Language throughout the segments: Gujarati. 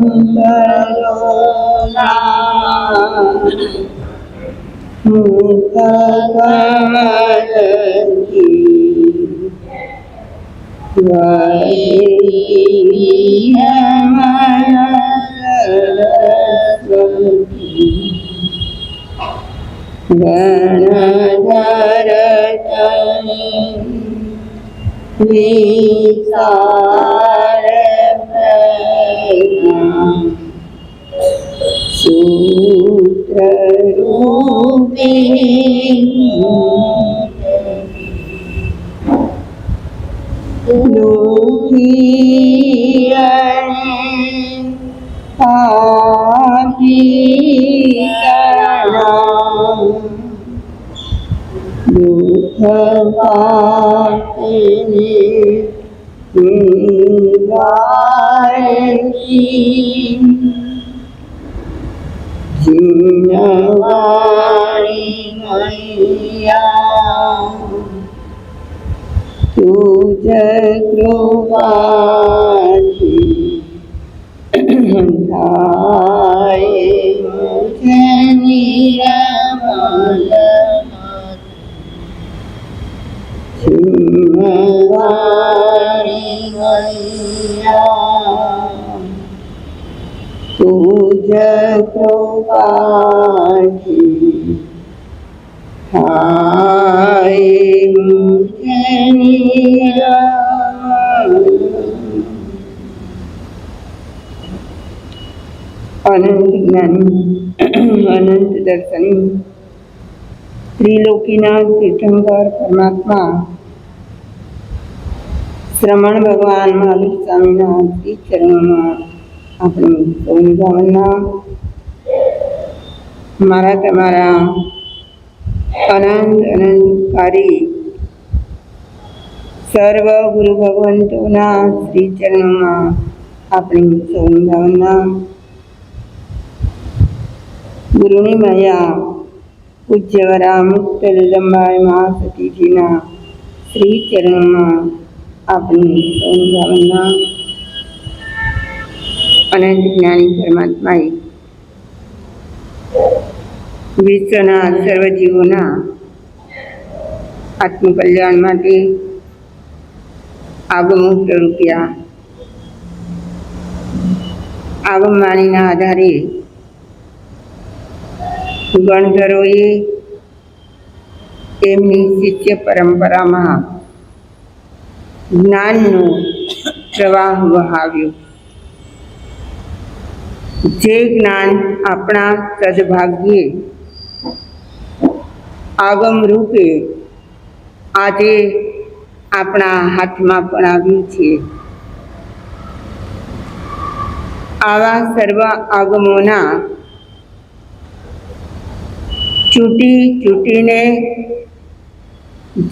ગણધર વિચાર સૂત્ર રૂપે દુખી પાપી દુઃખ પાપને નિવારતી જીનવાણી મૈયા તુજ કૃપાથી થાય મુझे નિરમલ જીનવાણી મૈયા તુજ કૃપાથી થાય મુझे નિરમલ અનંત જ્ઞાની અનંત દર્શની ત્રિલોકીના તીર્થંકર પરમાત્મા શ્રમણ ભગવાન મહાવીર સ્વામીના શ્રી ચરણોમાં આપણે સૌની ભાવના. મારા તમારા અનંત અનંતકારી સર્વ ગુરુ ભગવંતોના શ્રી ચરણોમાં આપણી સૌની ભાવના. ગુરુની માયા પૂજ્યવરા મુક્ત જગદંબાઈ મહાસતીજીના શ્રી ચરણોમાં આપણી સૌની ભાવના. અનંત જ્ઞાની પરમાત્માએ વિશ્વના સર્વ જીવોના આત્મકલ્યાણ માટે આગમો પ્રરૂપ્યા. આગમવાણીના આધારે ગણધરોએ એમની શિષ્ય પરંપરામાં જ્ઞાનનો પ્રવાહ વહાવ્યો. જે જ્ઞાન આપણા સદભાગ્યે આગમ રૂપે આજે આપણા હાથમાં પણ આવ્યું છે. આવા સર્વ આગમોના ચૂંટીને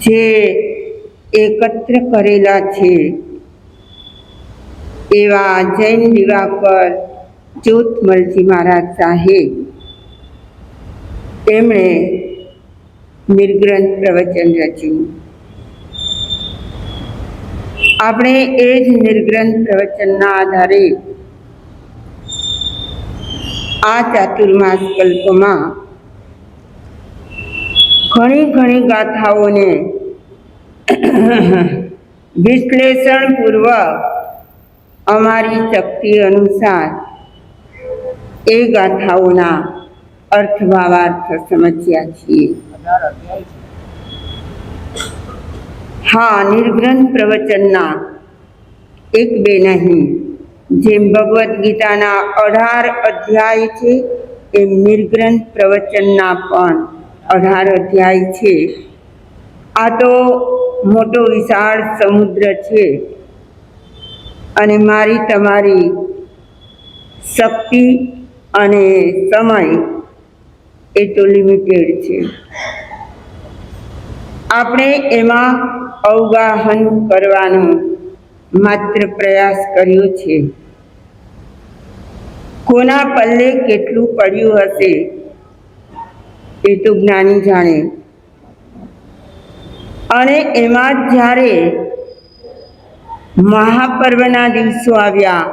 જે એકત્ર કરેલા છે એવા જૈન દિવાકર જ્યોતમલજી મહારાજ સાહેબ તેમણે નિર્ગ્રંથ પ્રવચન રચ્યું. આપણે એ જ નિર્ગ્રંથ પ્રવચનના આધારે આ ચાતુર્માસ કલ્પમાં ઘણી ગાથાઓને વિશ્લેષણપૂર્વક અમારી શક્તિ અનુસાર એ ગાથાઓના અર્થ ભાવાર્થ સમજ્યા છીએ. હા, નિર્ગ્રંથ પ્રવચનના એક બે નહીં, જેમ ભગવદ્ ગીતાના 18 અધ્યાય છે એમ નિર્ગ્રંથ પ્રવચનના પણ 18 અધ્યાય છે. આ તો મોટો વિશાળ સમુદ્ર છે અને મારી તમારી શક્તિ અને સમય એ તો લિમિટેડ છે. આપણે એમાં અવગાહન કરવાનો માત્ર પ્રયાસ કર્યો છે. કોના પલ્લે કેટલું પડ્યું હશે એ તો જ્ઞાની જાણે. અને એમાં જ્યારે મહાપર્વના દિવસો આવ્યા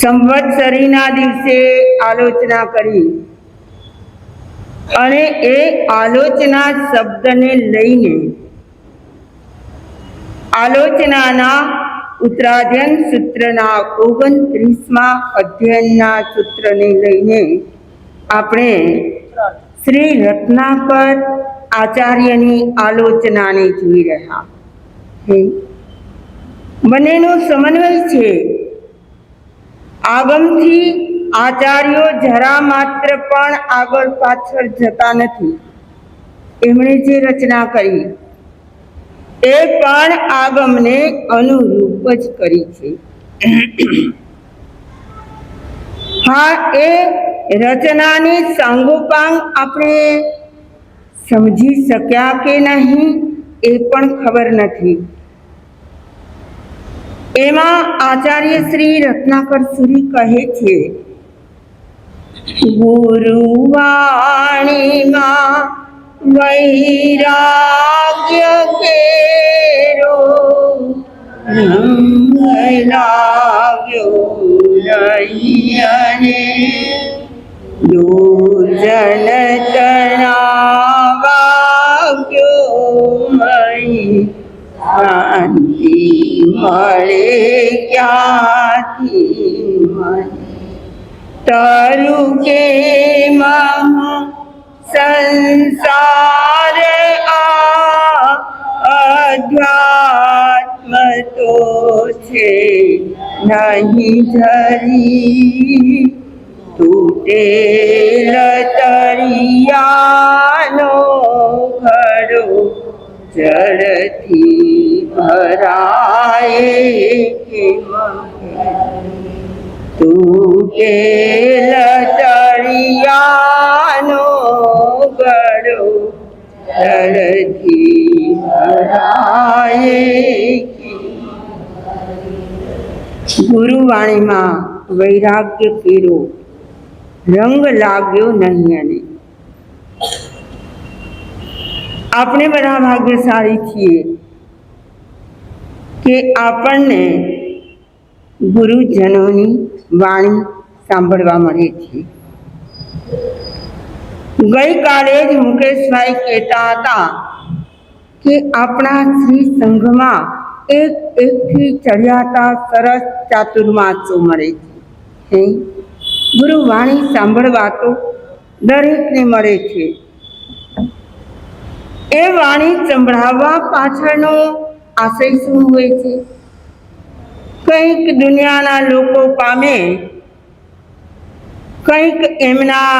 સંવત્સરીના દિવસે આલોચના કરી અને એ આલોચના શબ્દને લઈને આલોચનાના ઉત્તરાધ્યયન સૂત્રના 29મા અધ્યયનના સૂત્રને લઈને આપણે શ્રી રત્નાકર આચાર્યની આલોચનાને જોઈ રહ્યા. બંનેનો સમન્વય છે. આગમથી આચાર્યો જરા માત્ર પણ આગળ પાછળ જતા નથી. એમણે જે રચના કરી એ પણ આગમને અનુરૂપ જ કરી છે. હા, એ રચનાની સાંગોપાંગ આપણે સમજી શક્યા કે નહીં એ પણ ખબર નથી. એમાં આચાર્ય શ્રી રત્નાકર સુરી કહે છે, ગુરુવાણીમાં વૈરાગ્ય કેરો રંગ લાગ્યો નહીં અને દુર્જન તણાવાગ્યો મહી શાંતિ મળે ક્યાંથી મને તરુ કે સંસાર અધ્યાત્મ તો છે નહીં ધરી તૂટેલ તરિયાનો ઘડો જળથી ભરાય કે તૂટેલ તરિયાનો ઘડો જળથી ભરાય. ગુરુવાણીમાં વૈરાગ્ય કેરો રંગ લાગ્યો નહીં અને આપણે બધા ભાગ્યશાળી છીએ કે આપણને ગુરુજનોની વાણી સાંભળવા મળે છે. ગઈકાલે જ મુકેશભાઈ કહેતા હતા કે આપણા શ્રી સંઘમાં એકથી ચઢિયાતા સરસ ચાતુર્માસો મળે છે. ગુરુવાણી સાંભળવા તો દરેકને મળે છે. એ વાણી સંભળાવવા પાછળનો આશય શું હોય છે? કંઈક દુનિયાના લોકો પામે, કંઈક એમના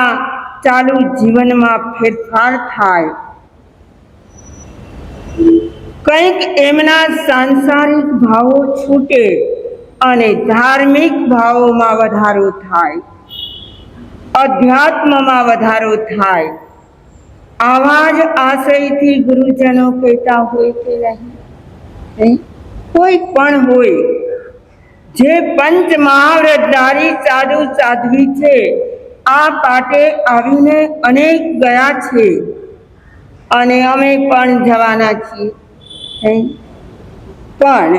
ચાલુ જીવનમાં ફેરફાર થાય, કંઈક એમના સાંસારિક ભાવો છૂટે અને ધાર્મિક ભાવોમાં વધારો થાય, અધ્યાત્મમાં વધારો થાય. આવા જ આશયથી ગુરુજનો કહેતા હોય કે નહીં? કોઈ પણ હોય જે પંચ મહાવ્રતધારી સાધુ સાધ્વી છે, આ પાટે આવીને અનેક ગયા છે અને અમે પણ જવાના છીએ. પણ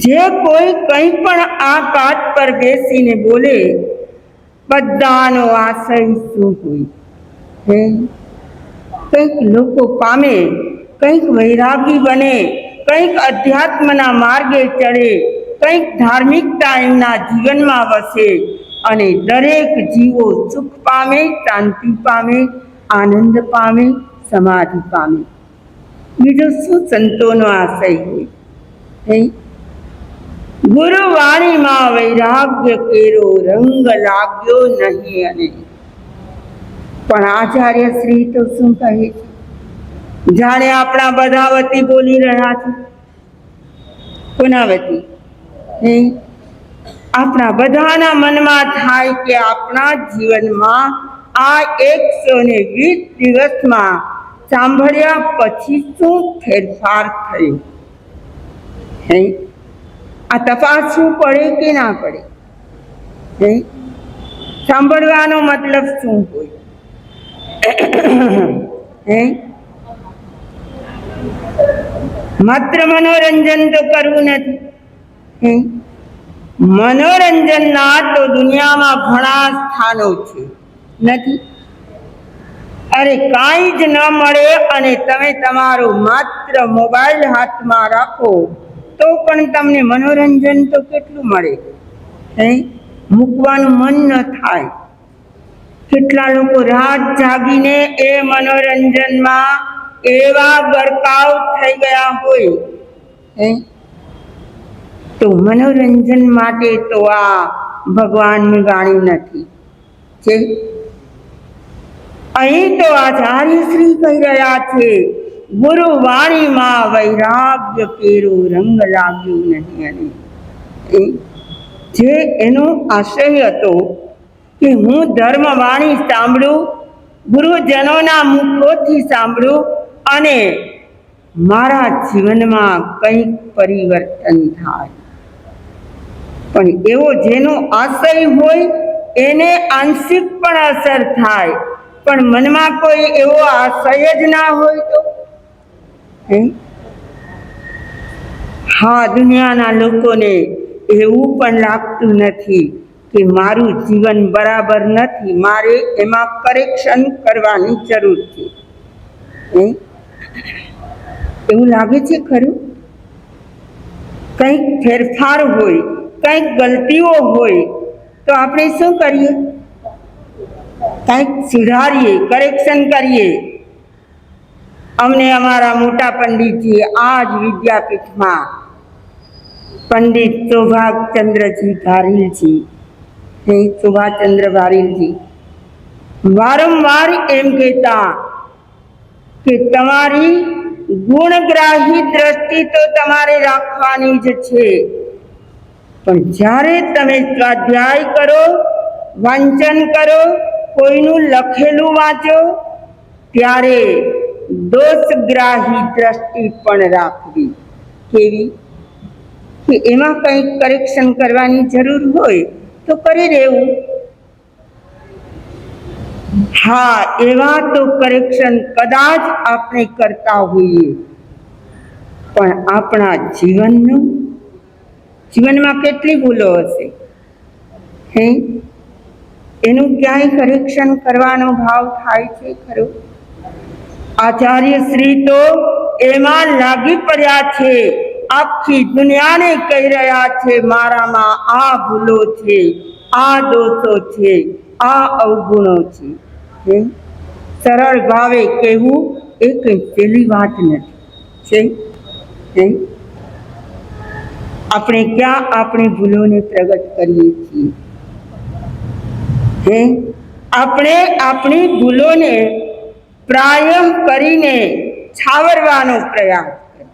જે કોઈ કંઈ પણ આ પાઠ પર બેસીને બોલે, બધાનો આશય શું હોય? કંઈક લોકો પામે, કંઈક વૈરાગી બને, કંઈક અધ્યાત્મના માર્ગે ચડે, કંઈક ધાર્મિકતા એમના જીવનમાં વસે અને દરેક જીવો સુખ પામે, શાંતિ પામે, આનંદ પામે, સમાધિ પામે. બીજો શું સંતોનો આશય હોય? ગુરુવાણીમાં વૈરાગ્ય કેરો રંગ લાગ્યો નહીં અને પણ આચાર્ય શ્રી તો શું કહે છે? જાણે આપણા બધા વતી બોલી રહ્યા છે. કોના વતી? આપણા બધાના મનમાં થાય કે આપણા જીવનમાં આ 120 દિવસમાં સાંભળ્યા પછી શું ફેરફાર થયો? આ તપાસવું પડે કે ના પડે? સાંભળવાનો મતલબ શું હોય? માત્ર મનોરંજન તો કરવું નથી. મનોરંજનના તો દુનિયામાં ઘણા સ્થાનો છે, નથી? અરે કાંઈ જ ન મળે અને તમે તમારો માત્ર મોબાઈલ હાથમાં રાખો તો પણ તમને મનોરંજન તો કેટલું મળે, હે? મૂકવાનું મન ન થાય. કેટલા લોકો રાત જાગીને એ મનોરંજનમાં એવા ગરકાવ થઈ ગયા હોય, હે? તો મનોરંજન માટે તો આ ભગવાનની વાણી નથી છે. અહીં તો આચાર્ય શ્રી કહી રહ્યા છે, ગુરુ વાણીમાં વૈરાગ્ય કેરો રંગ લાગ્યો નહીં. અને જે એનો આશય હતો કે હું ધર્મ વાણી સાંભળું, ગુરુજનોના મુખોથી સાંભળું અને મારા જીવનમાં કંઈક પરિવર્તન થાય. પણ એવો જેનો આશય હોય એને આંશિક પણ અસર થાય, પણ મનમાં કોઈ એવો આશય જ ના હોય તો, હા, દુનિયાના લોકોને એવું પણ લાગતું નથી કે મારું જીવન બરાબર નથી, મારે એમાં કરેક્શન કરવાની જરૂર છે. એવું લાગે છે ખરું? કંઈક ફેરફાર હોય, કંઈક ગલતીઓ હોય તો આપણે શું કરીએ? કંઈક સુધારીએ, કરેક્શન કરીએ. અમને અમારા મોટા પંડિતજી આ જ વિદ્યાપીઠમાં પંડિત સૌભાગચંદ્રજી ભારીલજી, સુભાષચંદ્ર ભારીલજી વારંવાર એમ કહેતા કે તમારી ગુણગ્રાહી દ્રષ્ટિ તો તમારે રાખવાની જ છે, પણ જ્યારે તમે સ્વાધ્યાય કરો, વાંચન કરો, કોઈનું લખેલું વાંચો ત્યારે દોષગ્રાહી દ્રષ્ટિ પણ રાખવી. કેવી? કે એમાં કંઈક કરેક્શન કરવાની જરૂર હોય તો કરી રહેવું. હા, એવા તો કરેક્શન કદાચ આપણે કરતા હોઈએ, પણ આપણા જીવનમાં કેટલી ભૂલો હશે, હે? એનું ક્યાંય કરેક્શન કરવાનો ભાવ થાય છે ખરો? આચાર્ય શ્રી તો એમાં લાગી પડ્યા છે, આખી દુનિયાને કહી રહ્યા છે મારામાં આ ભૂલો છે, આ દોષો છે, આ અવગુણો છે. સરળ ભાવે કહેવું એ કંઈ સહેલી વાત નથી છે. આપણે ક્યાં આપણી ભૂલોને પ્રગટ કરીએ છીએ? આપણે આપણી ભૂલોને પ્રાય કરીને છાવરવાનો પ્રયાસ કરીએ.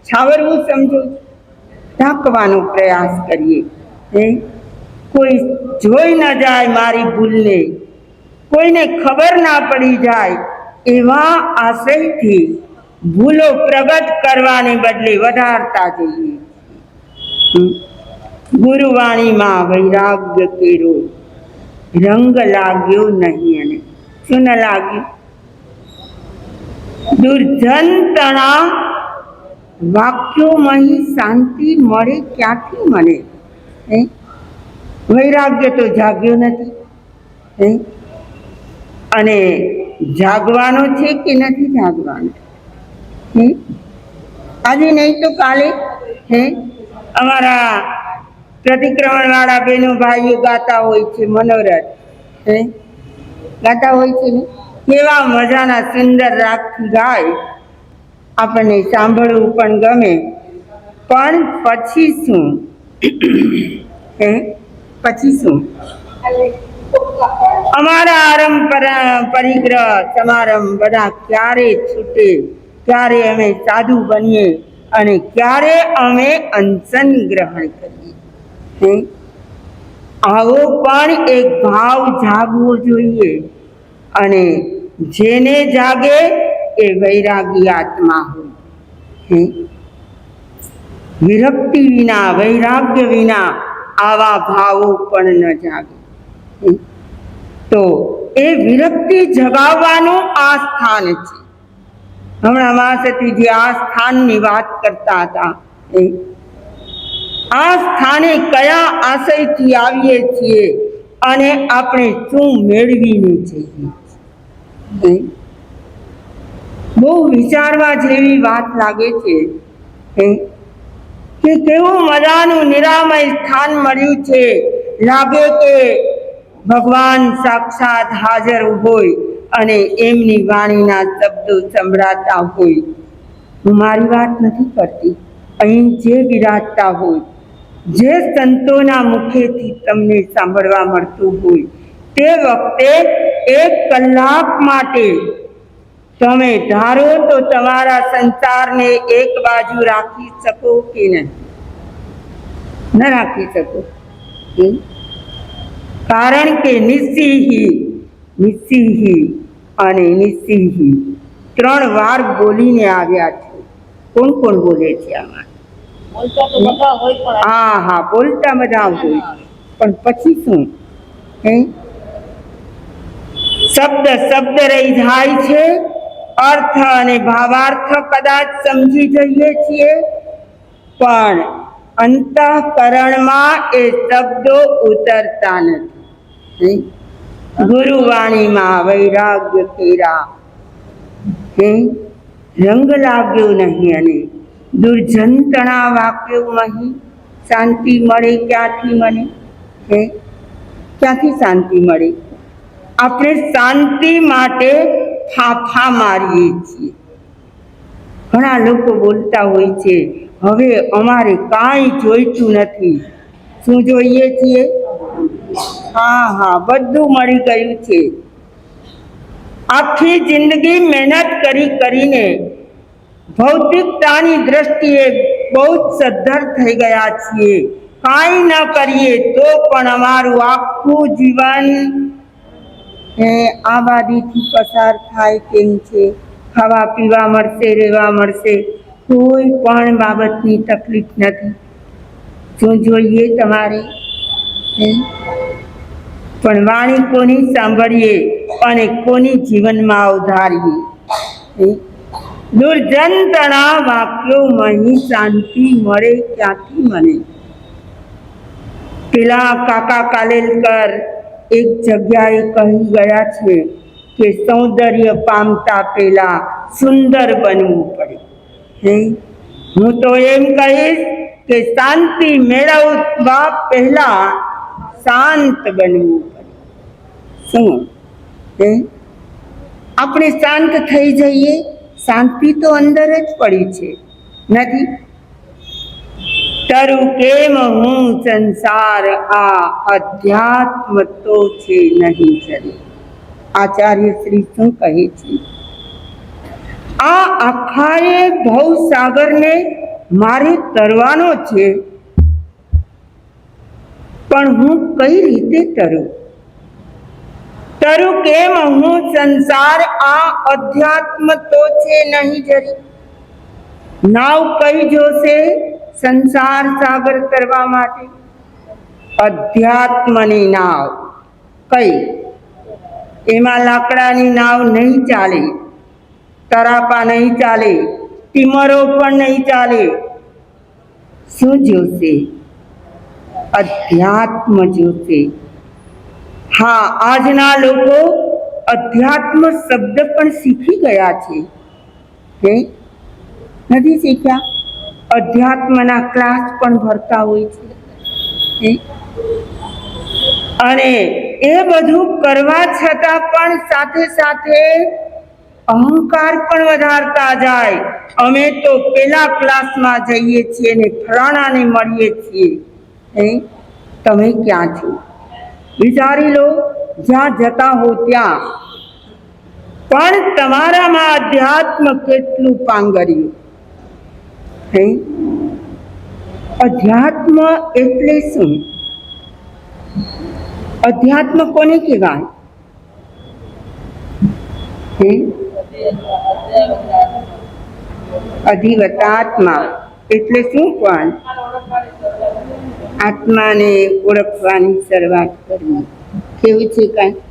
છાવરવું સમજો? ઢાંકવાનો પ્રયાસ કરીએ. કોઈ જોઈ ન જાય મારી ભૂલને, કોઈને ખબર ના પડી જાય, એવા આશયથી ભૂલો પ્રગટ કરવાને બદલે વધારતા જઈએ. ગુરુવાણીમાં વૈરાગ્ય કેરો રંગ લાગ્યો નહીં. અને શું ન લાગ્યું? દુર્જન તણા વાક્યોમાં શાંતિ મળે ક્યાંથી મળે? વૈરાગ્ય તો જાગ્યો નથી. અને જાગવાનો છે કે નથી જાગવાનો? આજે નહીં તો કાલે અમારા પ્રતિક્રમણ વાળા બહેનો ભાઈઓ ગાતા હોય છે મનોરથ, ગાતા હોય છે ને, કેવા મજાના સુંદર રાગથી ગાય, આપણને સાંભળવું પણ ગમે. પણ પછી શું? પછી શું? અમારા આરંભ પરિગ્રહ સમારંભ બધા ક્યારે છૂટે, ક્યારે અમે સાધુ બનીએ અને ક્યારે અમે અનશન ગ્રહણ કરીએ? આવો પણ એક ભાવ જાગવો જોઈએ. અને જેને જાગે એ વૈરાગી આત્મા હોય. વિરક્તિ વિના, વૈરાગ્ય વિના આવા ભાવો પણ ન જાગે. તો એ વિરક્તિ જગાવવાનું આ સ્થાન છે. હમણાં મહાસતીજી આ સ્થાનની વાત કરતા હતા. આ સ્થાને કયા આશયથી આવીએ છીએ અને આપણે શું મેળવીને જઈએ? બહુ વિચારવા જેવી વાત લાગે છે કે કેવું મજાનું નિરામય સ્થાન મળ્યું છે. લાગે કે ભગવાન સાક્ષાત હાજર હોય અને એમની વાણીના શબ્દો સંભળાતા હોય. હું મારી વાત નથી કરતી. અહીં જે વિરાજતા હોય, જે સંતોના મુખેથી તમને સાંભળવા મળતું હોય, તે વખતે 1 કલાક માટે તમે ધારો તો તમારા સંસારને એક બાજુ રાખી શકો કે નહીં? ન રાખી શકો. કારણ કે નિસ્સિહી અને નિસ્સિહી 3 વાર બોલીને આવ્યા છે. કોણ કોણ બોલે છે આમાં? હા, બોલતા બધા હોય, પણ પછી શું? શબ્દ રહી જાય છે. અર્થ અને ભાવાર્થ કદાચ સમજી જઈએ છીએ, પણ અંતઃકરણમાં એ શબ્દો ઉતરતા નથી. ગુરુવાણીમાં વૈરાગ્ય કેરા રંગ લાગ્યો નહીં અને દુર્જંતણા વાક્યો મહી શાંતિ મળે ક્યાંથી? મને ક્યાંથી શાંતિ મળે? આપણે શાંતિ માટે ફાફા મારીએ છીએ. ઘણા લોકો બોલતા હોય છે, હવે અમારે કાંઈ જોઈતું નથી. શું જોઈએ છીએ? હા, બધું મળી ગયું છે. આખી જિંદગી મહેનત કરીને ભૌતિકતાની દ્રષ્ટિએ બહુ જ સદ્ધર થઈ ગયા છીએ. કાંઈ ન કરીએ તો પણ અમારું આખું જીવન આબાદીથી પસાર થાય તેમ છે. ખાવા પીવા મળશે, રહેવા મળશે, કોઈ પણ બાબતની તકલીફ નથી. શું જોઈએ તમારે? પણ વાણી કોની સાંભળીએ અને કોની જીવનમાં અવધારીએ? દુર્જંતણા વાક્યોમાં શાંતિ મળે ક્યાંથી? મને પેલા કાકા કાલેલકર એક જગ્યાએ કહી ગયા છે કે સૌંદર્ય પામતા પહેલા સુંદર બનવું પડે. હું તો એમ કહીશ કે શાંતિ મેળવવા પહેલા શાંત બનવું પડે. શું આપણે શાંત થઈ જઈએ? શાંતિ તો અંદર જ પડી છે, નથી? તરુ કેમ હું સંસાર આ અધ્યાત્મ તો છે નહીં જરી. આચાર્ય શ્રી શું કહે છે? આ આખાએ ભવસાગરને મારે તરવાનો છે, પણ હું કઈ રીતે તરું? તરુ કેમ હું સંસાર આ અધ્યાત્મ તો છે નહીં જરી. નાવ કઈ જોશે સંસાર સાગર તરવા માટે? અધ્યાત્મની નાવ કઈ? એમાં લાકડાની નાવ નહીં ચાલે, તરાપા નહીં ચાલે, ટીમરો પણ નહીં ચાલે. શું જોશે? અધ્યાત્મ જોશે. હા, આજના લોકો અધ્યાત્મ શબ્દ પણ શીખી ગયા છે. નથી શીખ્યા? અધ્યાત્મના ક્લાસ પણ ભરતા હોય છે. અને એ બધું કરવા છતાં પણ સાથે સાથે અહંકાર પણ વધારતા જાય. અમે તો પેલા ક્લાસમાં જઈએ છીએ ને ફલાણાને મળીએ છીએ. તમે ક્યાં છો? વિચારી લો, જ્યાં જતા હો ત્યાં. પણ તમારામાં અધ્યાત્મ કેટલું પાંગર્યું? અધ્યાત્મ એટલે શું? અધ્યાત્મ કોને કહેવાય? અધિવતાત્મા એટલે શું? પણ આત્માને ઓળખવાની શરૂઆત કરવી. કેવું છે કાંઈ?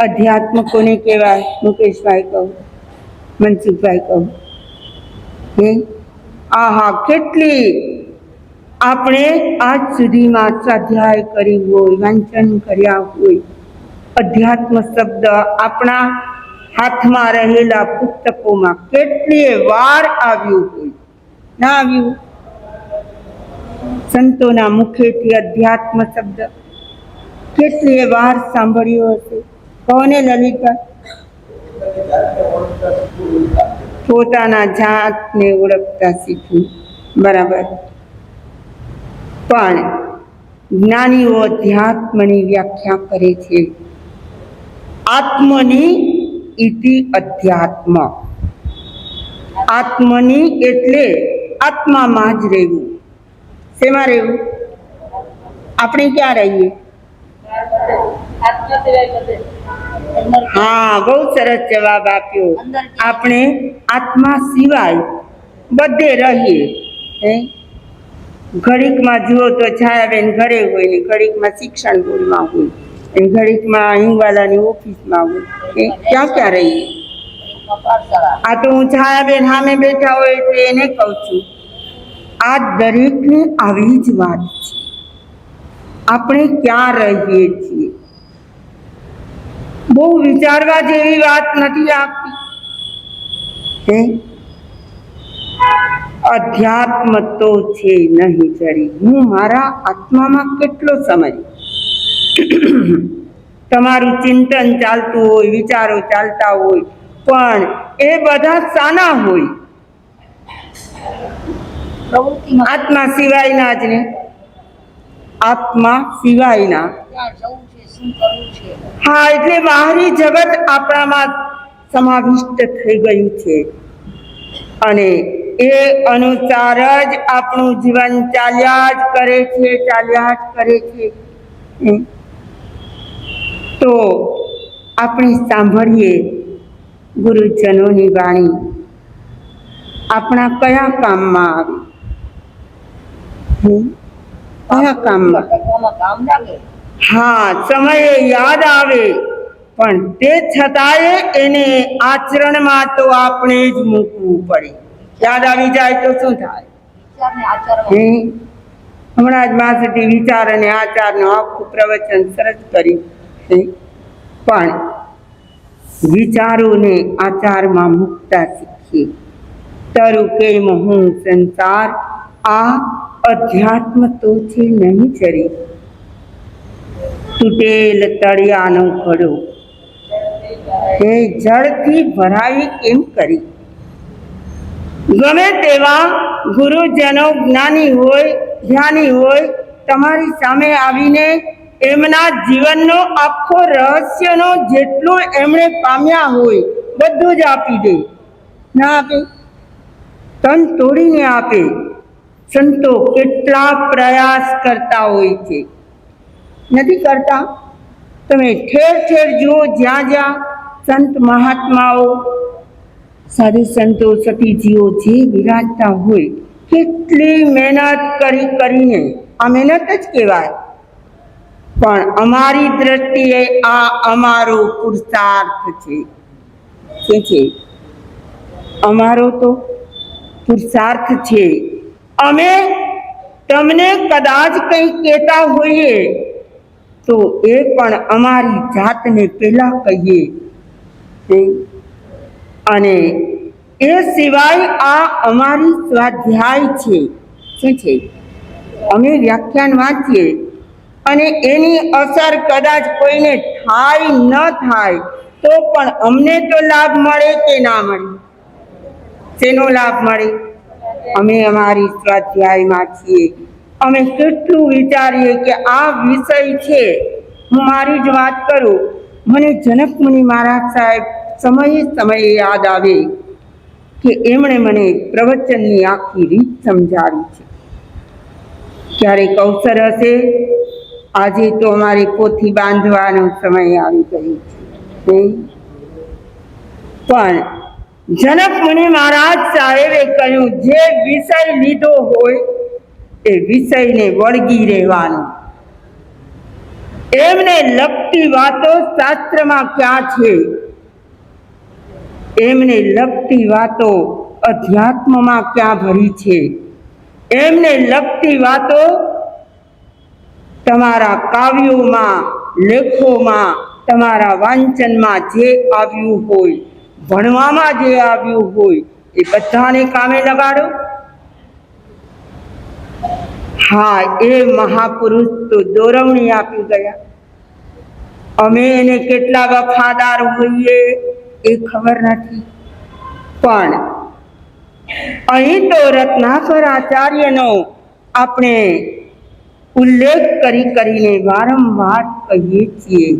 અધ્યાત્મ કોને કહેવાય? મુકેશભાઈ કહું, મનસુખભાઈ કહું. આહા, કેટલી આપણે આજ સુધીમાં સ્વાધ્યાય કર્યું હોય, વાંચન કર્યા હોય, અધ્યાત્મ શબ્દ આપણા હાથમાં રહેલા પુસ્તકોમાં કેટલીય વાર આવ્યું હોય, ના આવ્યું? સંતોના મુખેથી અધ્યાત્મ શબ્દ કેટલીય વાર સાંભળ્યો હશે. કોને લલિતભાઈ? પોતાના જાતને ઓળખતા શીખ્યું, બરાબર. પણ જ્ઞાનીઓ અધ્યાત્મની વ્યાખ્યા કરે છે, આત્મની ઇતિ અધ્યાત્મ. આત્મની એટલે આત્મામાં જ રહેવું. શેમાં રહેવું? આપણે ક્યાં રહીએ? હા, બહુ સરસ જવાબ આપ્યો. આપણે આત્મા સિવાય બધે રહીએ. ઘડીકમાં જુઓ તો છાયાબેન ઘરે હોય ને ઘડીકમાં શિક્ષણ બોર્ડમાં હોય ને ઘડીકમાં હિંગવાલાની ઓફિસમાં હોય. ક્યાં ક્યાં રહીએ? આ તો હું છાયાબેન સામે બેઠા હોય એટલે એને કહું છું, આ દરેકને આવી જ વાત છે. આપણે ક્યાં રહીએ છીએ? બહુ વિચારવા જેવી વાત નથી આપતી. અધ્યાત્મ તો છે નહીં ચડી. હું મારા આત્મામાં કેટલો સમય, તમારું ચિંતન ચાલતું હોય, વિચારો ચાલતા હોય, પણ એ બધા શાના હોય? આત્મા સિવાયના જ ને. આત્મા સિવાયના. હા, એટલે બાહરી જગત આપણામાં સમાવિષ્ટ થઈ ગયું છે અને એ અનુસાર જ આપણું જીવન ચાલ્યા જ કરે છે. તો આપણે સાંભળીએ ગુરુજનોની વાણી. આપણા કયા કામમાં આવે? કયા કામમાં? હા, સમયે યાદ આવે, પણ તે છતાંય એને આચરણમાં તો આપણે જ મૂકવું પડે. યાદ આવી જાય તો શું થાય? હમણાં જ માસથી વિચાર અને આચારનું આખું પ્રવચન સરસ કર્યું, પણ વિચારોને આચારમાં મૂકતા શીખીએ. તરું કેમ હું સંસાર, આ અધ્યાત્મ તો છે નહીં ચરી. તૂટેલ તળિયાનો ઘડો એ જળથી ભરાવી કેમ કરી? ગમે તેવા ગુરુજનો જ્ઞાની હોય, ધ્યાની હોય, તમારી સામે આવીને એમના જીવનનો આખો રહસ્યનો જેટલું એમણે પામ્યા હોય બધું જ આપી દે. ના આપે? તન તોડીને આપે. સંતો કેટલા પ્રયાસ કરતા હોય છે, નથી કરતા? તમે ઠેર ઠેર જુઓ, જ્યાં જ્યાં સંત મહાત્માઓ, સાધુ સંતો, સતીજીઓ જે વિરાજતા હોય, કેટલી મહેનત કરીને, આ મહેનત જ કહેવાય. પણ અમારી દ્રષ્ટિએ આ અમારો પુરુષાર્થ છે. શું છે? અમારો તો પુરુષાર્થ છે. અમે તમને કદાચ કંઈ કહેતા હોઈએ તો એ પણ અમારી જાતને પહેલા કહીએ. અને એ સિવાય આ અમારી સ્વાધ્યાય છે. શું છે? અમે વ્યાખ્યાન વાંચીએ અને એની અસર કદાચ કોઈને થાય ન થાય તો પણ અમને તો લાભ મળે કે ના મળે? શેનો લાભ મળે? અમે અમારી સ્વાધ્યાયમાં છીએ. અમે કેટલું વિચારીએ કે આ વિષય છે. હું મારી જ વાત કરું, મને જનક મુનિ મહારાજ સાહેબ સમયે યાદ આવે કે એમણે મને પ્રવચનની આખી રીત સમજાવી છે. ક્યારેક અવસર હશે, આજે તો અમારી પોથી બાંધવાનો સમય આવી ગયો છે, પણ જનક મુનિ મહારાજ સાહેબે કહ્યું, જે વિષય લીધો હોય એ વિષયને વળગી રહેવાનું. એમને લગતી વાતો શાસ્ત્રમાં ક્યાં છે? એમને લગતી વાતો અધ્યાત્મમાં ક્યાં ભરી છે? એમને લગતી વાતો તમારા કાવ્યોમાં, લેખોમાં, તમારા વાંચનમાં જે આવ્યું હોય, ભણવામાં જે આવ્યું હોય એ બધાને કામે લગાડો. હા, એ મહાપુરુષ તો દોરવણી આપી ગયા. અમે એને કેટલા વફાદાર હોઈએ એ ખબર નથી, પણ અહીં તો રત્નાકર આચાર્યનો આપણે ઉલ્લેખ કરીને વારંવાર કહીએ છીએ,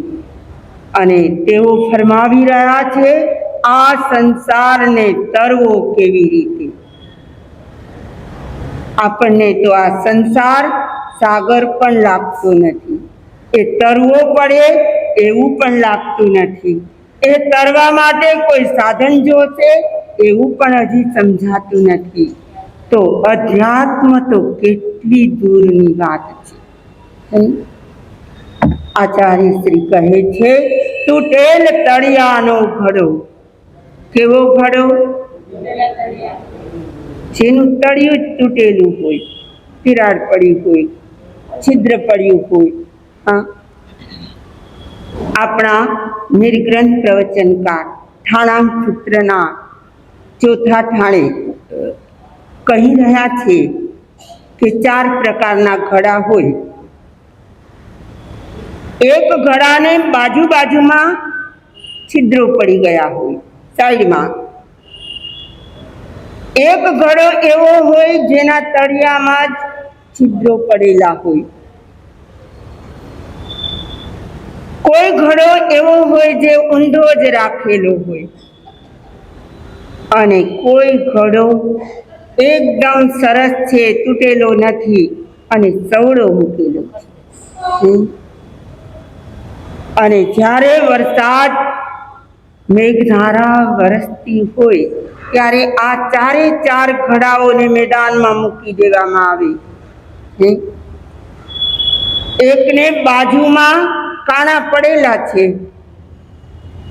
અને તેઓ ફરમાવી રહ્યા છે આ સંસારને તરવો કેવી રીતે. આપણને તો આ સંસાર સાગર પણ લાગતો નથી, એ તરવો પડે એવું પણ લાગતું નથી, એ તરવા માટે કોઈ સાધન જોશે એવું પણ હજી સમજાતું નથી. તો અધ્યાત્મ તો કેટલી દૂરની વાત છે. આચાર્ય શ્રી કહે છે તૂટેલ તળિયાનો ઘડો. કેવો ઘડો? જેનું તળિયું જ તૂટેલું હોય, તિરાડ પડી હોય, છિદ્ર પડ્યું હોય. હા, આપણા નિર્ગ્રંથ પ્રવચનકાર ઠાણાંક સૂત્રના ચોથા ઠાણે કહી રહ્યા છે કે 4 પ્રકારના ઘડા હોય. એક ઘડાને બાજુમાં છિદ્રો પડી ગયા હોય, સાઈડમાં. એક ઘડો એવો હોય જેના તળિયામાં જ છિદ્રો પડેલા હોય. કોઈ ઘડો એવો હોય જે ઊંધો જ રાખેલો હોય, અને કોઈ ઘડો એકદમ સરસ છે, તૂટેલો નથી અને સવડો મૂકેલો છે. અને જ્યારે વરસાદ, મેઘધારા વરસતી હોય ત્યારે આ 4 ઘડાઓને મેદાનમાં મૂકી દેવામાં આવે. એકને બાજુમાં કાણા પડેલા છે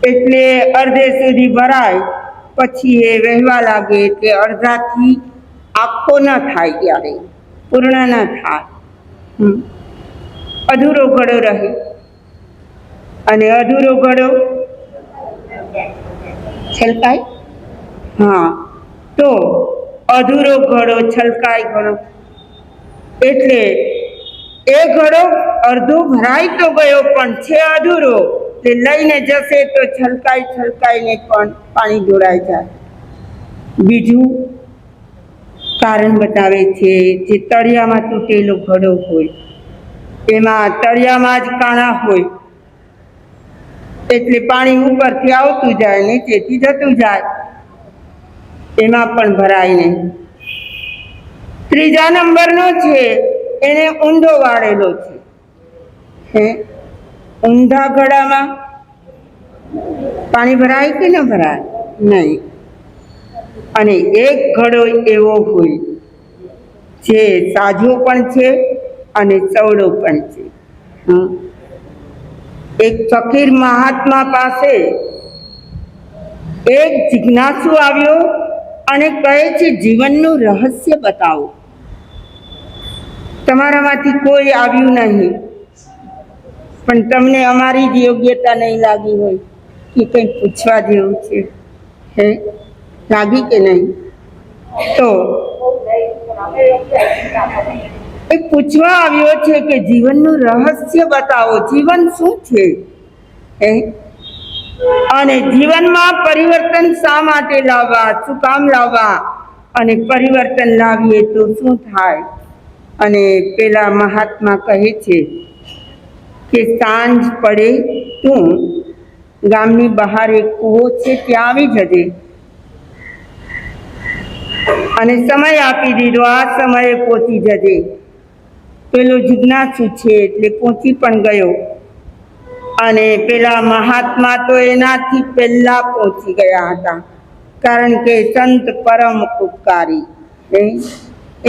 એટલે અડધે સુધી ભરાય, પછી એ વહેવા લાગે એટલે અડધાથી આખો ન થાય, ત્યારે પૂર્ણ ન થાય, અધૂરો ઘડો રહે. અને અધૂરો ઘડો છલકાય. હા, તો અધૂરો ઘડો છલકાય ઘડો, એટલે એ ઘડો અડધો ભરાઈ તો ગયો પણ છે અધૂરો, તે લઈને જશે તો છલકાઈને પણ પાણી ઢોળાઈ જાય. બીજું કારણ બતાવે છે, જે તળિયામાં તૂટેલો ઘડો હોય એમાં તળિયામાં જ કાણા હોય એટલે પાણી ઉપરથી આવતું જાય, નીચેથી જતું જાય, એમાં પણ ભરાય નહીં. ત્રીજા નંબરનો છે એને ઊંધો વાળેલો છે. ઊંધા ઘડામાં પાણી ભરાય કે ન ભરાય? નહીં. અને એક ઘડો એવો હોય જે સાજો પણ છે અને ચવડો પણ છે. એક ફકીર મહાત્મા પાસે એક જિજ્ઞાસુ આવ્યો અને કહે છે જીવનનું રહસ્ય બતાવો. તમારામાંથી કોઈ આવ્યું નહીં, પણ તમને અમારી જ યોગ્યતા નહીં લાગી હોય કે કંઈક પૂછવા જેવું છે, હે લાગી કે નહીં? તો એ પૂછવા આવ્યો છે કે જીવનનું રહસ્ય બતાવો, જીવન શું છે, અને જીવનમાં પરિવર્તન શા માટે લાવવા, શું કામ લાવવા, અને પરિવર્તન લાવીએ તો શું થાય? અને પેલા મહાત્મા કહે છે કે સાંજ પડે તું ગામની બહાર એક કૂવો છે ત્યાં આવી જજે, અને સમય આપી દીધો, આ સમયે પહોંચી જજે. પેલો જિજ્ઞાસુ છે એટલે પહોંચી પણ ગયો, અને પેલા મહાત્મા તો એનાથી પહેલા પહોંચી ગયા હતા, કારણ કે સંત પરમ ઉપકારી,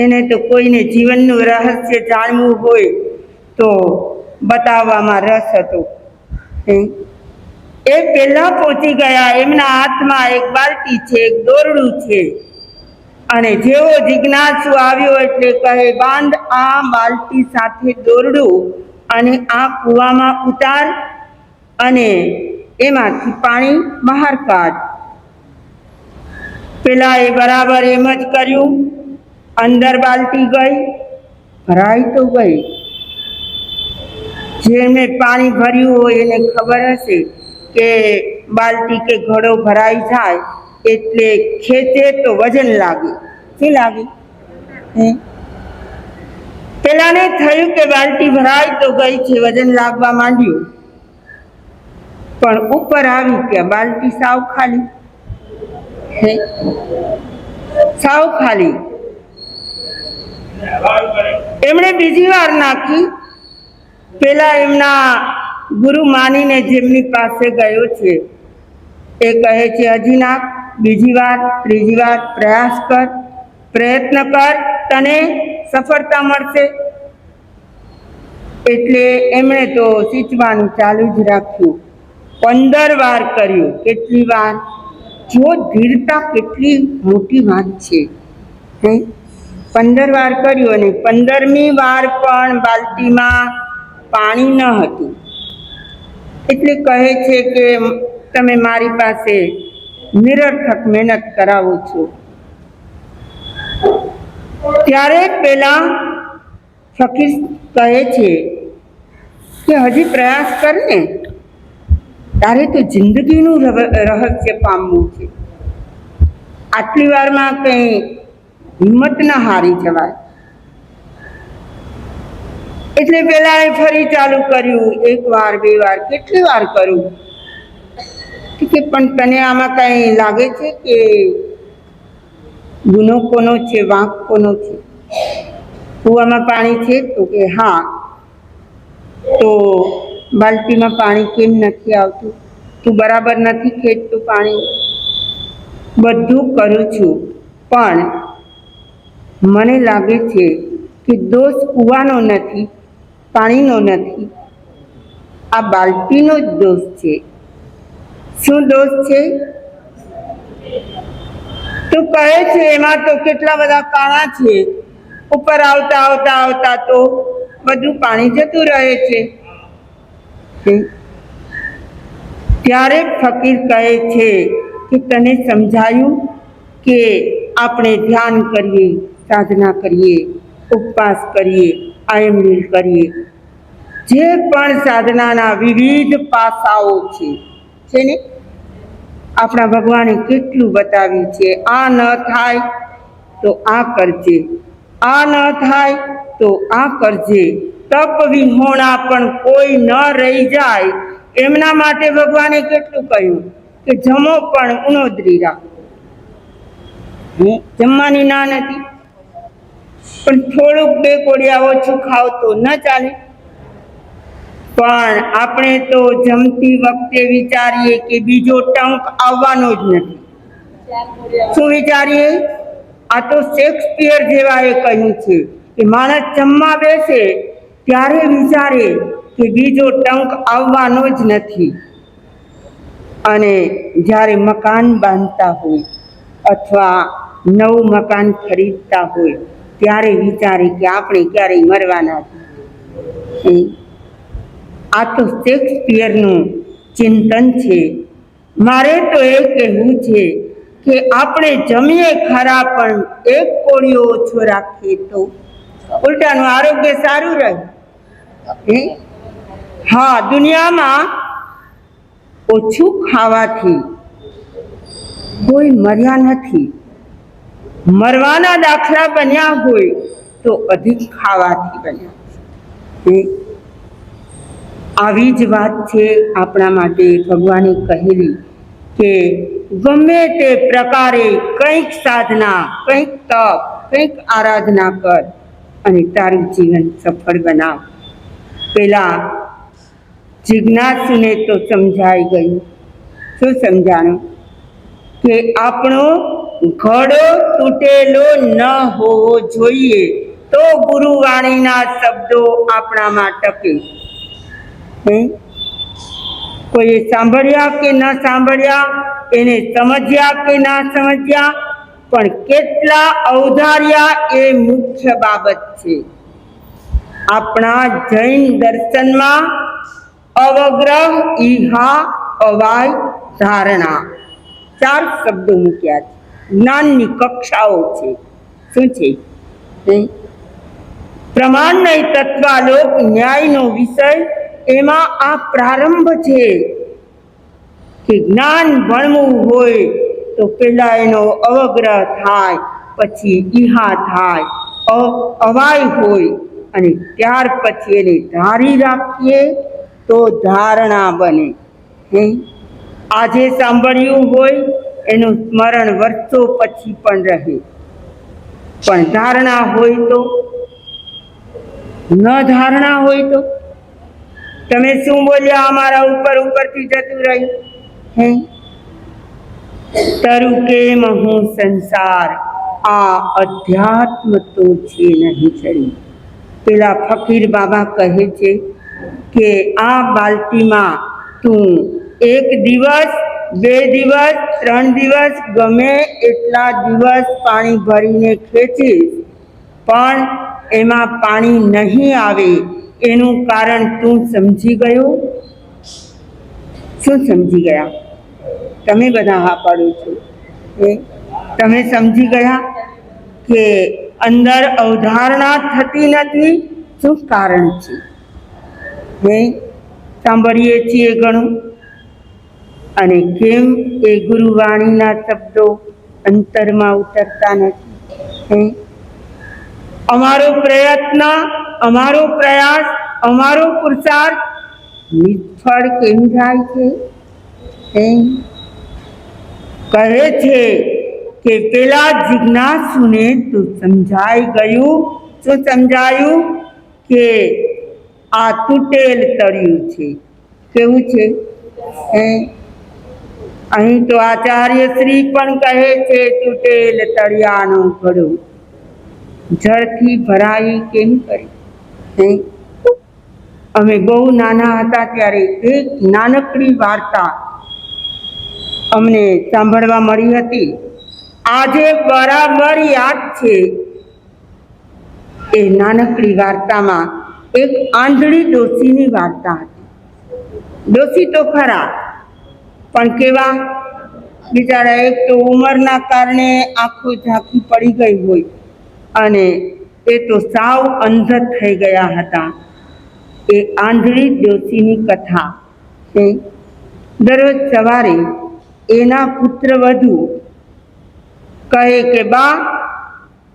એને તો કોઈને જીવનનું રહસ્ય જાણવું હોય તો બતાવવામાં રસ હતો. એ પહેલા પહોંચી ગયા. એમના હાથમાં એક બાલટી છે, એક દોરડું છે, અને જેવો જિજ્ઞાસુ આવ્યો એટલે કહે, બાંધ આ બાલટી સાથે દોરડું અને આ કૂવામાં ઉતાર અને એમાંથી પાણી બહાર કાઢ. પેલાએ બરાબર એમ જ કર્યું. અંદર બાલટી ગઈ, ભરાઈ તો ગઈ. જેને પાણી ભર્યું હોય એને ખબર હશે કે બાલટી કે ઘડો ભરાઈ જાય એટલે ખેંચે તો વજન લાગે. શું લાગે? પેલાને થયું કે બાલટી ભરાઈ તો ગઈ છે, વજન લાગવા માંડ્યું. પણ ઉપર આવી કે બાલટી સાવ ખાલી, સાવ ખાલી. એમણે બીજી વાર નાખી. પેલા એમના ગુરુ માનીને જેમની પાસે ગયો છે એ કહે છે, હજી નાખ, બીજી વાર, ત્રીજી વાર પ્રયાસ કર, પ્રયત્ન કર, તને સફળતા મળશે. એટલે એમણે તો સિંચવાનું ચાલુ જ રાખ્યું. 15 વાર કર્યું. કેટલી વાર? જો ધીરતા કેટલી મોટી વાત છે. 15 વાર કર્યું અને 15મી વાર પણ બાલટીમાં પાણી ન હતું. એટલે કહે છે કે તમે મારી પાસે નિરર્થક મહેનત કરાવો છો. ત્યારે પેલા ફકીર કહે છે કે હજી પ્રયાસ કર ને, તારે તો જિંદગીનું રહસ્ય પામવું છે. આટલી વારમાં કંઈ હિંમત ન હારી જવાય. એટલે પેલાએ ફરી ચાલુ કર્યું. 1 વાર, 2 વાર, કેટલી વાર કરું? કે પણ તને આમાં કઈ લાગે છે કે ગુનો કોનો છે, વાંક કોનો છે? કૂવામાં પાણી છે? તો કે હા. તો બાલટીમાં પાણી કેમ નથી આવતું? તું બરાબર નથી ખેંચતું પાણી. બધું કરું છું, પણ મને લાગે છે કે દોષ કૂવાનો નથી, પાણીનો નથી, આ બાલટીનો જ દોષ છે. શું દોષ છે? તો કહે છે એમાં તો કેટલા બધા કાણા છે. ઉપર આવતા આવતા આવતા તો બધું પાણી જતું રહે છે. ત્યારે ફકીર કહે છે કે તને સમજાયું કે આપણે ધ્યાન કરીએ, સાધના કરીએ, ઉપવાસ કરીએ, આયમલીલ કરીએ, જે પણ સાધનાના વિવિધ પાસાઓ છે ને, આપણા ભગવાને કેટલું બતાવ્યું છે. આ ન થાય તો આ કરજે, આ ન થાય તો આ કરજે. તપ વિહોણા પણ કોઈ ન રહી જાય એમના માટે ભગવાને કેટલું કહ્યું કે જમો પણ ઉણોદરી રાખો. જમવાની ના નથી, પણ થોડુંક 2 કોડિયા ઓછું ખાવ તો ન ચાલે. પણ આપણે તો જમતી વખતે વિચારીએ કે બીજો ટંક આવવાનો જ નથી. શું વિચારીએ? આ તો શેક્સપિયર જેવાએ કહ્યું છે કે માણસ જમવા બેસે ત્યારે વિચારે કે બીજો ટંક આવવાનો જ નથી. અને જ્યારે મકાન બાંધતા હોય અથવા નવું મકાન ખરીદતા હોય ત્યારે વિચારે કે આપણે ક્યારેય મરવાના છીએ. આ તો શેક્સપિયરનું ચિંતન છે. મારે તો એ કહેવું છે કે આપણે જમીએ ખરા પણ 1 કોળિયો ઓછો રાખીએ તો ઉલટાનું આરોગ્ય સારું રહે. હા, દુનિયામાં ઓછું ખાવાથી કોઈ મર્યા નથી. મરવાના દાખલા બન્યા હોય તો અધિક ખાવાથી બન્યા છે. આવી જ વાત છે આપણા માટે ભગવાને કહેલી કે ગમે તે પ્રકારે કંઈક સાધના, કંઈક તપ, કંઈક આરાધના કર અને તારું જીવન સફળ બનાવ. પેલા જિજ્ઞાસુને તો સમજાઈ ગયું. શું સમજાણું? કે આપણો ઘડો તૂટેલો ન હોવો જોઈએ તો ગુરુવાણીના શબ્દો આપણામાં ટકે. કોઈએ સાંભળ્યા કે ન સાંભળ્યા, એને સમજ્યા કે ના સમજ્યા, પણ કેટલા અવધાર્યા એ મુખ્ય બાબત છે. આપણા જૈન દર્શનમાં અવગ્રહ, ઈહા, અવાય, ધારણા 4 શબ્દો મૂક્યા છે. જ્ઞાનની કક્ષાઓ છે. શું છે? પ્રમાણનય તત્વાલોક ન્યાયનો વિષય, એમાં આ પ્રારંભ છે કે જ્ઞાન ભણવું હોય તો પેલા એનો અવગ્રહ થાય, પછી ઈહા થાય, અવાય હોય, અને ત્યાર પછી એને ધારી રાખીએ તો ધારણા બને. આજે સાંભળ્યું હોય એનું સ્મરણ વર્ષો પછી પણ રહે, પણ ધારણા હોય તો, ન ધારણા હોય તો તમે શું બોલ્યા, અમારા ઉપરથી જતું રહ્યું. તરુ કેમ હું સંસાર, આ અધ્યાત્મ તો છે નહીં ચડી. પેલા ફકીર બાબા કહે છે કે આ બાલટીમાં તું 1 દિવસ, 2 દિવસ, 3 દિવસ, ગમે એટલા દિવસ પાણી ભરીને ખેંચીશ, પણ એમાં પાણી નહીં આવે એનું કારણ તું સમજી ગયો? શું સમજી ગયા? તમે બધા હા પાડો છો. તમે સમજી ગયા કે અંદર અવધારણા થતી નથી? શું કારણ છે? સાંભળીએ છીએ ઘણું, અને કેમ એ ગુરુવાણીના શબ્દો અંતરમાં ઉતરતા નથી? અમારો પ્રયત્ન, અમારો પ્રયાસ, અમારો પુરુષાર્થ નિષ્ફળ કેમ જાય છે? કહે છે કે પેલા જિજ્ઞાસુને તો સમજાઈ ગયું. શું સમજાયું? કે આ તૂટેલ તળિયું છે. કેવું છે? અહીં તો આચાર્ય શ્રી પણ કહે છે તૂટેલ તળિયાનો ઘડો જળથી ભરાઈ કેમ કરી? અમે બહુ નાના હતા ત્યારે એક નાનકડી વાર્તા અમને સાંભળવા મળી હતી. આજે બરાબર યાદ છે. એ નાનકડી વાર્તામાં એક આંધળી ડોશીની વાર્તા હતી. ડોશી તો ખરા, પણ કેવા બિચારા, એક તો ઉંમરના કારણે આંખો ઝાંખી પડી ગઈ હોય, અને એ તો સાવ અંધ થઈ ગયા હતા. એ આંધળી ડોશીની કથા છે. દરરોજ સવારે એના પુત્રવધુ કહે કે બા,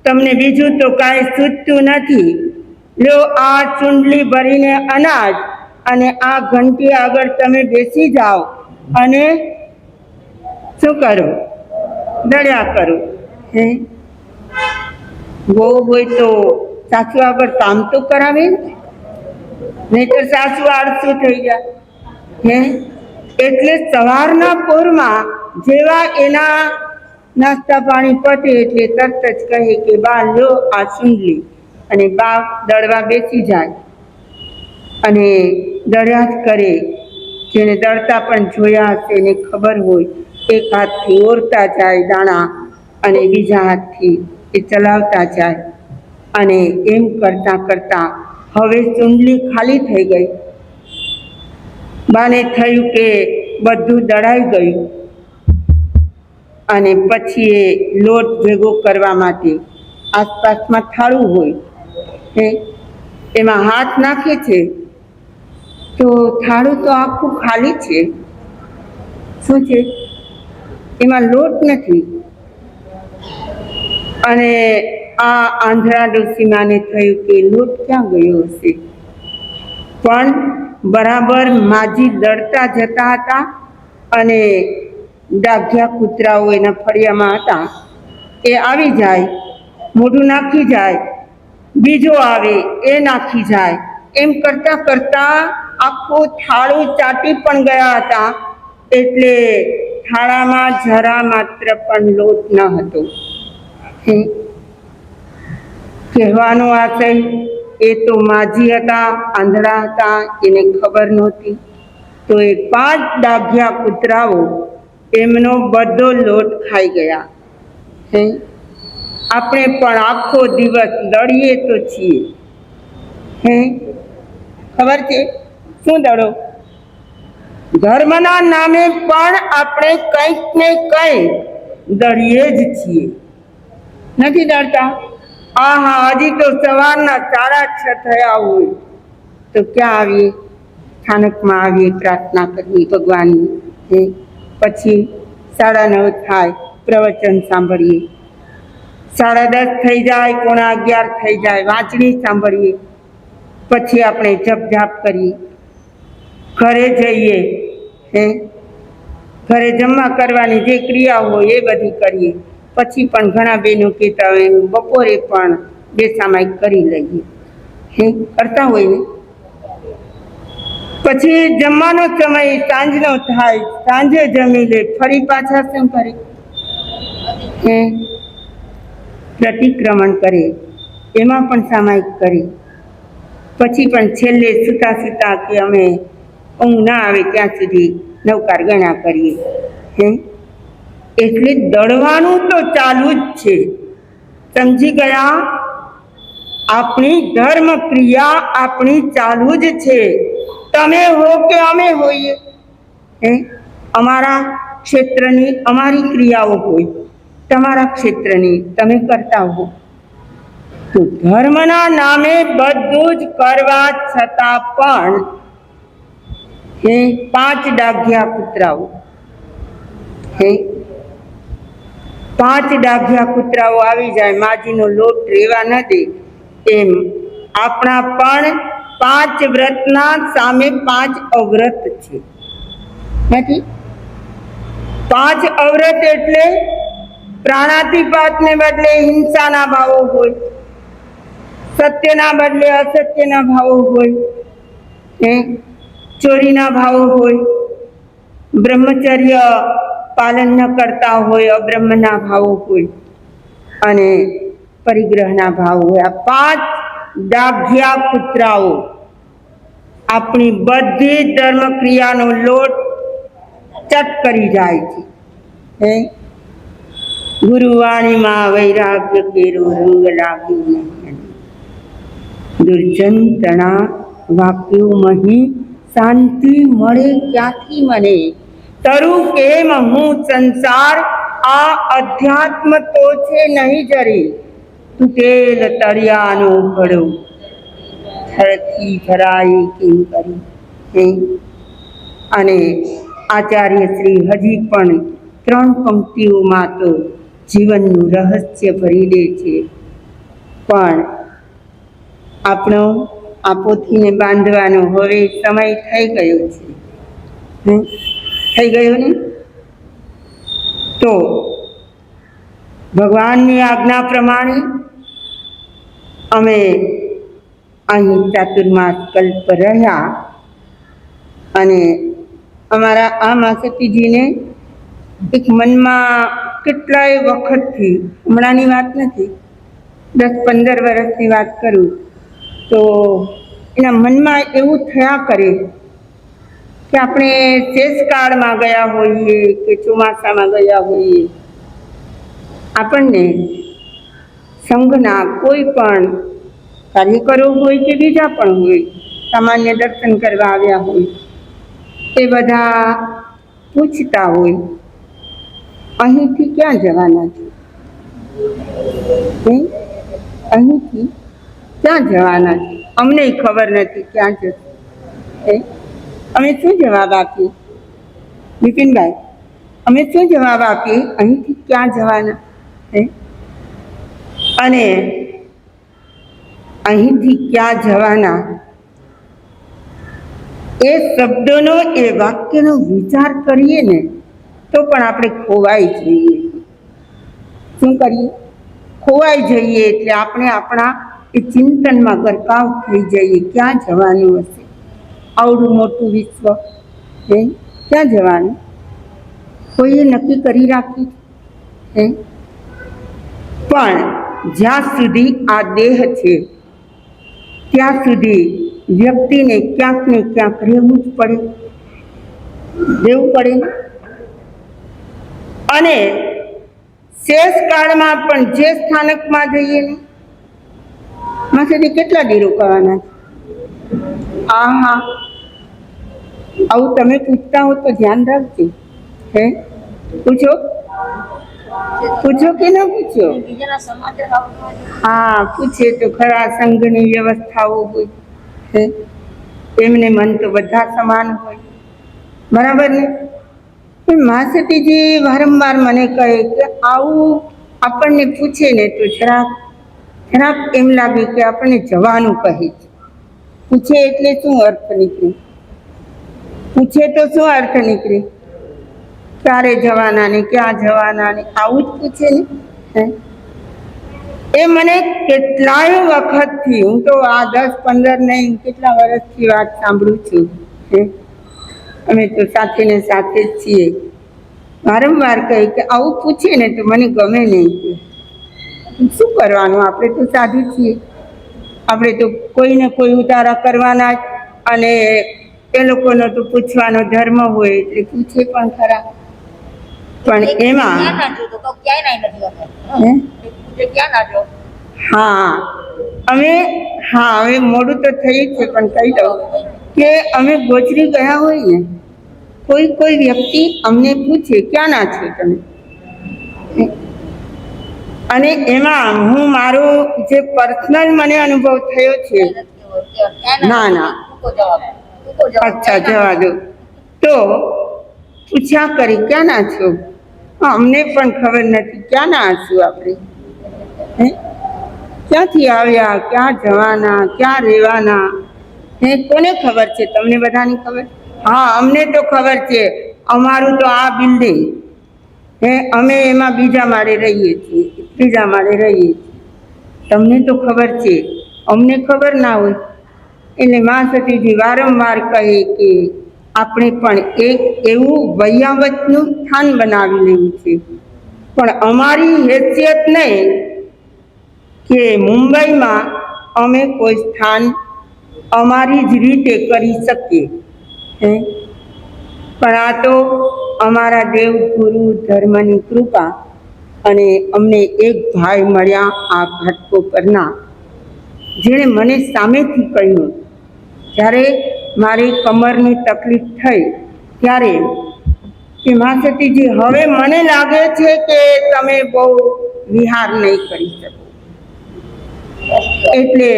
તમને બીજું તો કાંઈ સૂચતું નથી, લો આ ચૂંડલી ભરીને અનાજ અને આ ઘંટી આગળ તમે બેસી જાઓ અને શું કરો? દળ્યા કરો. બહુ હોય તો સાસુ આગળ કામ તો કરાવે, નહીં તો સાસુ આળસુ થઈ જાય. એટલે સવારના પોરમાં જેવા એના નાસ્તા પાણી પતે એટલે તરત જ કહે કે બા લો આ ચૂંડલી, અને બા દળવા બેસી જાય અને દળ્યા જ કરે. જેને દળતા પણ જોયા હશે એને ખબર હોય, એક હાથથી ઓરતા જાય દાણા અને બીજા હાથથી એ ચલાવતા જાય, અને એમ કરતાં કરતાં હવે ચૂંડલી ખાલી થઈ ગઈ. બાને થયું કે બધું દળાઈ ગયું, અને પછી એ લોટ ભેગો કરવા માટે આસપાસમાં થાળું હોય, એમાં હાથ નાખે છે તો થાળું તો આખું ખાલી છે. શું છે? એમાં લોટ નથી. અને આ આંધળા ડોશીમાને થયું કે લોટ ક્યાં ગયો હશે? પણ બરાબર માજી દળતા જતા હતા, અને ડાઘિયા કૂતરાઓ એના ફળિયામાં હતા. એ આવી જાય, મોઢું નાખી જાય, બીજો આવે એ નાખી જાય, એમ કરતાં કરતાં આખું થાળું ચાટી પણ ગયા હતા. એટલે થાળામાં જરા માત્ર પણ લોટ ન હતો. કહેવાનો આશય, એ તો માજી હતા, આંધળા હતા, એને ખબર નહોતી. તો એ 5 ડાઘિયા કૂતરાઓ એમનો બધો લોટ ખાઈ ગયા. આપણે પણ આખો દિવસ દળીએ તો છીએ. ખબર છે શું દડો? ધર્મના નામે પણ આપણે કંઈક ને કંઈક દળીએ જ છીએ. નથી દળતા? હા, હજી તો સવારના 6:30 થયા હોય તો ક્યાં આવીએ? સ્થાનકમાં આવીએ, પ્રાર્થના કરવી ભગવાનની. પછી 9:30 થાય, પ્રવચન સાંભળીએ. 10:30 થઈ જાય, 11:45 થઈ જાય, વાંચણી સાંભળીએ. પછી આપણે જપ જાપ કરીએ, ઘરે જઈએ. ઘરે જમવા કરવાની જે ક્રિયા હોય એ બધી કરીએ. પછી પણ ઘણા બહેનો કહેતા હોય બપોરે પણ બેસામાઈ કરી લઈએ. કરતા હોય ને. પછી જમવાનો સમય સાંજનો થાય, સાંજે જમી લે, ફરી પાછા શું કરે? પ્રતિક્રમણ કરે, એમાં પણ સામાયિક કરે. પછી પણ છેલ્લે સૂતા સૂતા કે અમે ઊંઘ ના આવે ત્યાં સુધી નવકાર ગણા કરીએ. એટલે દળવાનું તો ચાલુ જ છે. સમજી ગયા? આપણી ધર્મ ક્રિયા આપણી ચાલુ જ છે. તમે હો કે અમે હોઈએ, અમારા ક્ષેત્રની અમારી ક્રિયાઓ હોય, તમારા ક્ષેત્રની તમે કરતા હો. તો ધર્મના નામે બધું જ કરવા છતાં પણ 5 ડાઘિયા કૂતરાઓ 5 ડાઘિયા કૂતરાઓ આવી જાય, માજીનો લોટ રેવા ન દે. એમ આપણા પણ 5 વ્રતના સામે 5 અવ્રત છે. નથી? 5 અવ્રત એટલે પ્રાણાતિપાતને બદલે હિંસાના ભાવો હોય, સત્યના બદલે અસત્યના ભાવો હોય, ચોરીના ભાવો હોય, બ્રહ્મચર્ય પાલન ન કરતા હોય, અબ્રહ્મના ભાવો હોય, અને પરિગ્રહના ભાવ હોય. આ 5 ડાઘિયા કૂતરાઓ આપણી બધી ધર્મ ક્રિયાનો લોટ ચટ કરી જાય છે. ગુરુવાણીમાં વૈરાગ્ય કેરો રંગ લાગ્યો નહીં, દુર્જન તણા વાક્યો મહી શાંતિ મળે ક્યાંથી મને? તરું કેમ હું સંસાર, આ અધ્યાત્મ તો છે નહીં જરી. તૂટેલ તળિયાનો ઘડો થરથી ભરાય કેમ કરી? અને આચાર્ય શ્રી હજી પણ 3 પંક્તિઓમાં તો જીવનનું રહસ્ય ભરી દે છે. પણ આપણો આ પોથીને બાંધવાનો હવે સમય થઈ ગયો છે. થઈ ગયો ને? તો ભગવાનની આજ્ઞા પ્રમાણે અમે અહીં ચાતુર્માસ કલ્પ રહ્યા. અને અમારા આ માસતીજીને એક મનમાં કેટલાય વખતથી, હમણાંની વાત નથી, 10-15 વર્ષની વાત કરું તો એના મનમાં એવું થયા કરે કે આપણે શેષકાળમાં ગયા હોઈએ કે ચોમાસામાં ગયા હોઈએ, આપણને સંઘના કોઈ પણ કાર્યકરો હોય કે બીજા પણ હોય, સામાન્ય દર્શન કરવા આવ્યા હોય, એ બધા પૂછતા હોય અહીંથી ક્યાં જવાના છે? અહીંથી ક્યાં જવાના છે? અમને ખબર નથી ક્યાં જશે. અમે શું જવાબ આપીએ બિપિનભાઈ? અમે શું જવાબ આપીએ? અહીંથી ક્યાં જવાના? અને અહીંથી ક્યાં જવાના એ શબ્દોનો, એ વાક્યનો વિચાર કરીએ ને તો પણ આપણે ખોવાઈ જઈએ. શું કરીએ? ખોવાઈ જઈએ. એટલે આપણે આપણા એ ચિંતનમાં ગરકાવ થઈ જઈએ. ક્યાં જવાનું હશે? આવડું મોટું વિશ્વ, ક્યાં જવાનું? કોઈએ નક્કી કરી રાખ્યું? પણ જ્યાં સુધી આ દેહ છે ત્યાં સુધી વ્યક્તિને ક્યાંક ને ક્યાંક રહેવું જ પડે, રહેવું પડે. અને શેષ કાળમાં પણ જે સ્થાનકમાં જઈએ ને માસેથી કેટલા દી રોકાવાના છે? હા હા, આવું તમે પૂછતા હો તો ધ્યાન રાખજો. હે પૂછો પૂછો કે ન પૂછો? હા પૂછે તો ખરા. સંઘની વ્યવસ્થાઓ હોય હે, એમને મન તો બધા સમાન હોય, બરાબર ને? પણ મા સતીજી વારંવાર મને કહે કે આવું આપણને પૂછે ને તો જરાક એમ લાગે કે આપણને જવાનું કહે છે. પૂછે એટલે શું અર્થ નીકળે? પૂછે તો શું અર્થ નીકળે? ક્યારે જવાના ને ક્યાં જવાના ને આવું જ પૂછે ને. એ મને કેટલાય વખતથી, હું તો આ 10-15 નહીં કેટલા વર્ષથી વાત સાંભળું છું. અમે તો સાથે ને સાથે જ છીએ. વારંવાર કહે કે આવું પૂછે ને તો મને ગમે નહીં. શું કરવાનું, આપણે તો સાધુ છીએ, આપણે તો કોઈને કોઈ ઉતારા કરવાના જ, અને એ લોકોનો તો પૂછવાનો ધર્મ હોય એટલે પૂછે પણ ખરા. પણ એમાં હવે મોડું તો થયું છે પણ કહી દઉં કે અમે ગોચરી ગયા હોય ને, કોઈ વ્યક્તિ અમને પૂછે ક્યાં ના છો તમે, અને એમાં હું મારો જે પર્સનલ મને અનુભવ થયો છે, ના અચ્છા જવા દો, તો પૂછ્યા કરી ક્યાં ના છો? અમને પણ ખબર નથી ક્યાં ના હશું આપણે. ક્યાંથી આવ્યા, ક્યાં જવાના, ક્યાં રહેવાના, કોને ખબર છે? તમને બધાની ખબર? હા અમને તો ખબર છે. અમારું તો આ બિલ્ડિંગ, અમે એમાં બીજા માળે રહીએ છીએ, ત્રીજા માળે રહીએ છીએ. તમને તો ખબર છે, અમને ખબર ના હોય. એટલે મા સતીજી વારંવાર કહે કે આપણે પણ એક એવું વૈયાવતનું સ્થાન બનાવી લેવું છે. પણ અમારી હેસિયત નહીં કે મુંબઈમાં અમે કોઈ સ્થાન અમારી જ રીતે કરી શકીએ. પણ આ તો અમારા દેવ ગુરુ ધર્મની કૃપા, અને અમને એક ભાઈ મળ્યા આ ઘાટકોપરના, જેણે મને સામેથી કહ્યું, જ્યારે મારી કમરની તકલીફ થઈ ત્યારે કે મા સતીજી હવે મને લાગે છે કે તમે બહુ વિહાર નહીં કરી શકો, એટલે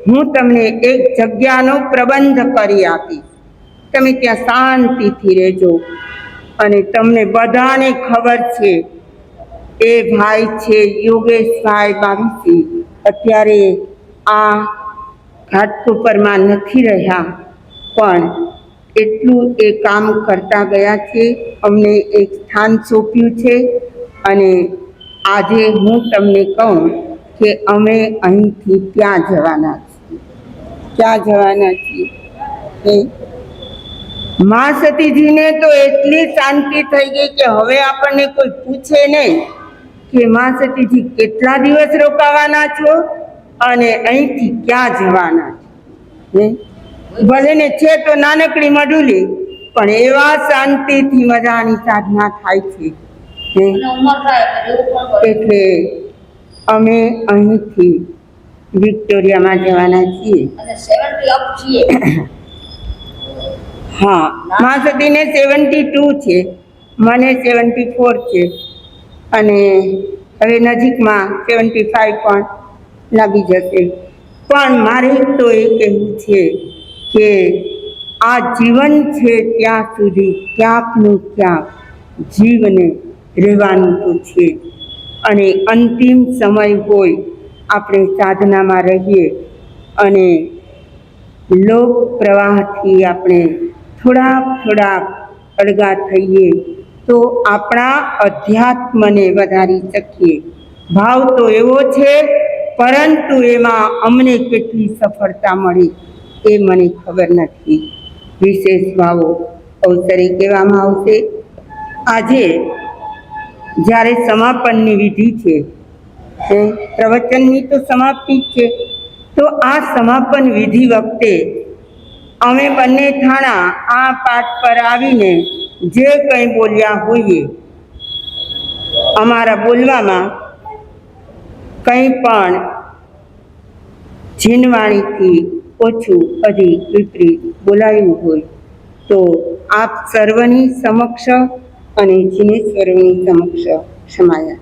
હું તમને એક જગ્યાનો પ્રબંધ કરી આપીશ. તમે ત્યાં શાંતિથી રહેજો. અને તમને બધાને ખબર છે એ ભાઈ છે યોગેશભાઈ બાવીસી, અત્યારે આ ઘાટકોપરમાં નથી રહ્યા, પણ એટલું એ કામ કરતા ગયા છે. અમને એક સ્થાન સોંપ્યું છે, અને આજે હું તમને કહું કે અમે અહીંથી ત્યાં જવાના છીએ. મા સતીજીને તો એટલી શાંતિ થઈ ગઈ કે હવે આપણને કોઈ પૂછે નહીં કે મા સતીજી કેટલા દિવસ રોકાવાના છો અને અહીંથી ક્યાં જવાના છે. ભલે ને છે તો નાનકડી મઢુલી, પણ એવા શાંતિથી મજાની સાધના થાય છે. એટલે અમે અહીંથી વિક્ટોરિયામાં જવાના છીએ. હા, મા સતીને 72 છે, મને 74 છે, અને હવે નજીકમાં 75 પણ લાગી જશે. પણ મારે તો એ કહેવું છે કે આ જીવન છે ત્યાં સુધી ક્યાંકનું ક્યાંક જીવને રહેવાનું તો છે, અને અંતિમ સમય હોય આપણે સાધનામાં રહીએ અને લોક પ્રવાહથી આપણે થોડાક અળગા થઈએ તો આપણા અધ્યાત્મને વધારી શકીએ. ભાવ તો એવો છે, પરંતુ એમાં અમને કેટલી સફળતા મળી એ મને ખબર નથી. વિશેષ ભાવો અવસરે કહેવામાં આવશે. આજે જ્યારે સમાપનની વિધિ છે, પ્રવચનની તો સમાપ્તિ જ છે, તો આ સમાપન વિધિ વખતે અમે બંને થાણા આ પાઠ પર આવીને જે કંઈ બોલ્યા હોઈએ અમારા બોલવામાં કંઈ પણ જીનવાણીથી ઓછું અધિક વિપરીત બોલાયું હોય તો આપ સર્વની સમક્ષ અને જીનેશ્વરની સમક્ષ ક્ષમાયા.